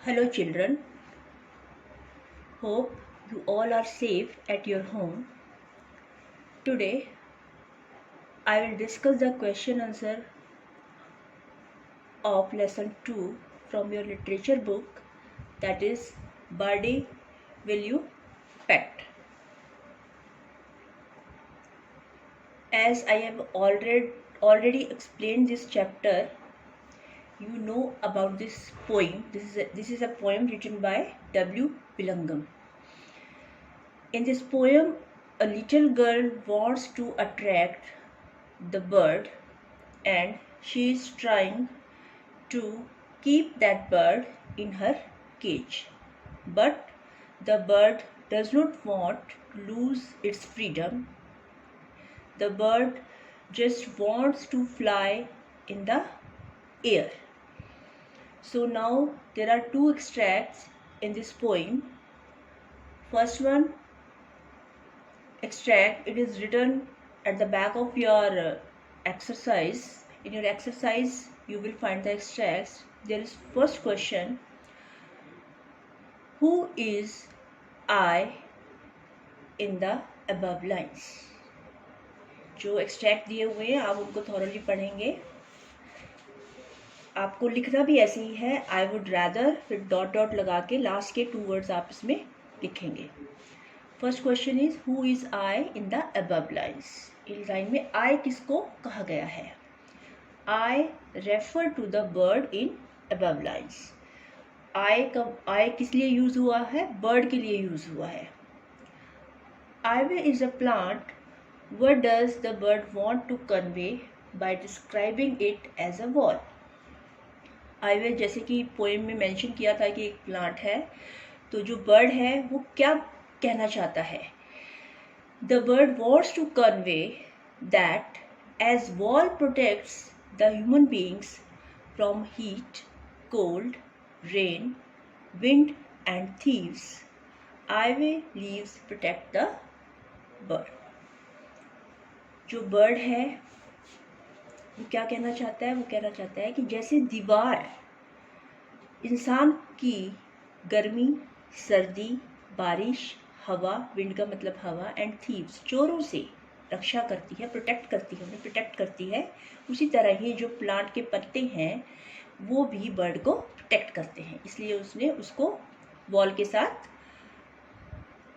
Hello, children. Hope you all are safe at your home. Today, I will discuss the question answer of lesson 2 from your literature book, that is Birdie Will You Pet. As I have already explained this chapter, you know about this poem. This is a poem written by W. Bilangam. In this poem, a little girl wants to attract the bird and she is trying to keep that bird in her cage. But the bird does not want to lose its freedom. The bird just wants to fly in the air. So now there are two extracts in this poem. First one extract, it is written at the back of your exercise. In your exercise you will find the extracts. There is first question, who is I in the above lines? जो extract दिए हुए हैं आप उनको thoroughly पढ़ेंगे. आपको लिखना भी ऐसे ही है, आई वुड रैदर, फिर डॉट डॉट लगा के लास्ट के 2 वर्ड्स आप इसमें लिखेंगे. First question is who is I in the above lines. इन लाइन में आई किसको कहा गया है? I refer to the bird in above lines. I किस लिए यूज हुआ है? बर्ड के लिए यूज हुआ है. Ivy is a plant. What does the bird want to convey by describing it as a wall? Ivy जैसे कि पोएम में मेंशन किया था कि एक प्लांट है, तो जो बर्ड है वो क्या कहना चाहता है? The bird wants to convey that as wall protects the human beings from heat, cold, rain, wind and thieves, ivy leaves protect the bird. जो बर्ड है वो क्या कहना चाहता है? वो कहना चाहता है कि जैसे दीवार इंसान की गर्मी, सर्दी, बारिश, हवा, विंड का मतलब हवा, एंड थीव्स चोरों से रक्षा करती है, प्रोटेक्ट करती है, उन्हें प्रोटेक्ट करती है, उसी तरह ही जो प्लांट के पत्ते हैं वो भी बर्ड को प्रोटेक्ट करते हैं. इसलिए उसने उसको वॉल के साथ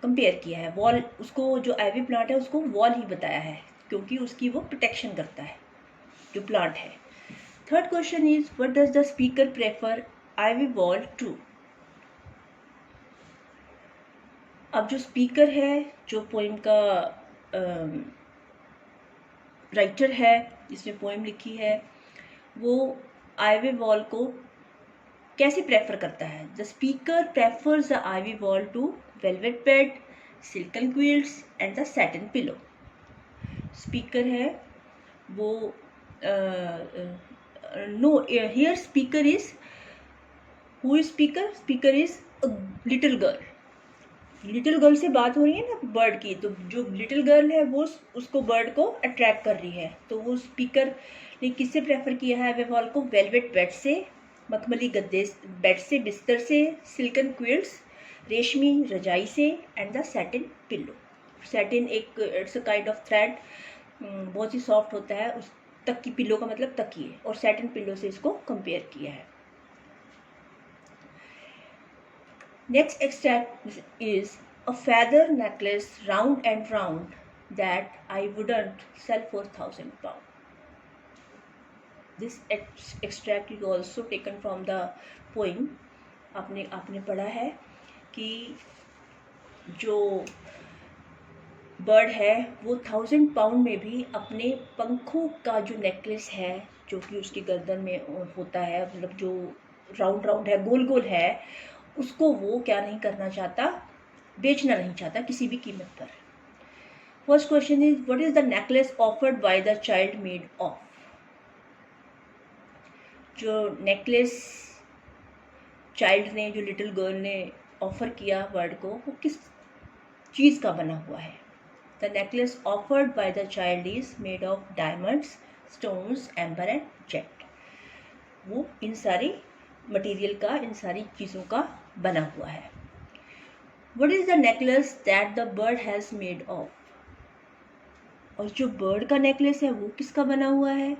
कंपेयर किया है. वॉल, उसको जो आइवी प्लांट है उसको वॉल ही बताया है क्योंकि उसकी वो प्रोटेक्शन करता है जो प्लांट है. Third question is what does the speaker prefer ivy wall to. अब जो स्पीकर है, जो पोएम का राइटर है जिसने पोएम लिखी है, वो आइवी वॉल को कैसे प्रेफर करता है? The speaker prefers the ivy wall to velvet bed, silken quilts and the satin pillow. Speaker है वो no here speaker is, who is speaker? Speaker is little girl. Little girl से बात हो रही है ना बर्ड की, तो जो लिटिल गर्ल है वो उसको बर्ड को अट्रैक्ट कर रही है. तो वो स्पीकर ने किससे प्रेफर किया है आइवी वॉल को? वेलवेट बेड से, मखमली गद्दे बेड से, बिस्तर से, सिल्कन क्विल्ट्स रेशमी रजाई से, and the satin pillow. Satin एक it's a kind of thread, बहुत ही सॉफ्ट होता है. उस तक की पिल्लो का मतलब तकिए, और सैटिन पिल्लो से इसको कंपेयर किया है. Next extract is a feather necklace round and round that I wouldn't sell for 1000 pounds. This extract is also taken from the poem. आपने पढ़ा है कि जो बर्ड है वो 1000 pound में भी अपने पंखों का जो नेकलेस है, जो कि उसकी गर्दन में होता है, मतलब जो राउंड राउंड है, गोल गोल है, उसको वो क्या नहीं करना चाहता? बेचना नहीं चाहता किसी भी कीमत पर. First question is what is the necklace offered by the child made of. जो नेकलेस चाइल्ड ने, जो लिटिल गर्ल ने ऑफर किया बर्ड को, वो किस चीज़ का बना हुआ है? The necklace offered by the child is made of diamonds, stones, amber and jet. वो इन सारी मटेरियल का, इन सारी चीज़ों का बना हुआ है। What is the necklace that the bird has made of? और जो बर्ड का नेकलेस है वो किसका बना हुआ है?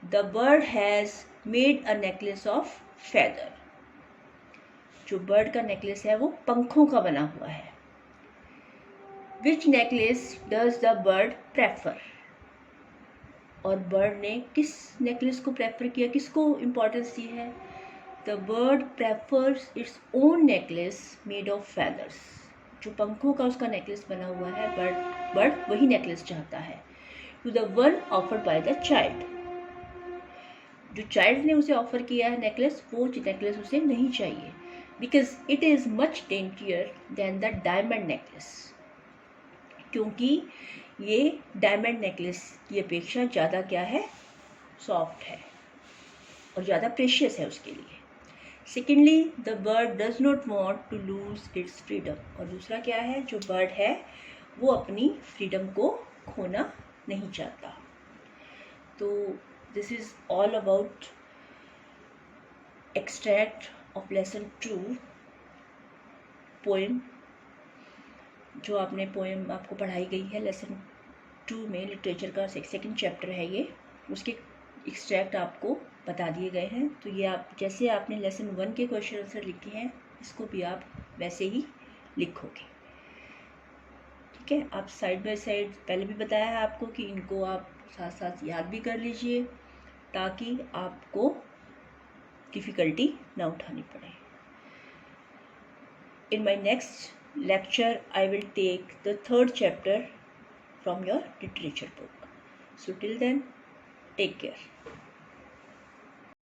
The bird has made a necklace of feather. जो बर्ड का नेकलेस है वो पंखों का बना हुआ है। Which necklace does the bird prefer? और बर्ड ने किस नेकलेस को प्रेफर किया, किसको इम्पोर्टेंस दी है? The bird prefers its own necklace made of feathers. जो पंखों का उसका नेकलेस बना हुआ है, बर्ड वही नेकलेस चाहता है। To the one offered by the child. जो चाइल्ड ने उसे ऑफर किया है नेकलेस, वो नेकलेस उसे नहीं चाहिए। Because it is much daintier than the diamond necklace. क्योंकि ये डायमंड नेकलेस की अपेक्षा ज़्यादा क्या है, सॉफ्ट है और ज़्यादा प्रेशियस है उसके लिए। Secondly, the bird does not want to lose its freedom. और दूसरा क्या है, जो बर्ड है वो अपनी फ्रीडम को खोना नहीं चाहता। तो this is all about extract of lesson 2 poem, जो आपने पोएम आपको पढ़ाई गई है लेसन 2 में, लिटरेचर का सेकंड चैप्टर है ये, उसके एक्सट्रैक्ट आपको बता दिए गए हैं। तो ये आप जैसे आपने लेसन 1 के क्वेश्चन आंसर लिखे हैं, इसको भी आप वैसे ही लिखोगे। ठीक है, आप साइड बाय साइड, पहले भी बताया है आपको कि इनको आप साथ साथ याद भी कर लीजिए ताकि आपको डिफ़िकल्टी ना उठानी पड़े। In my next lecture, I will take the 3rd chapter from your literature book. So till then, take care.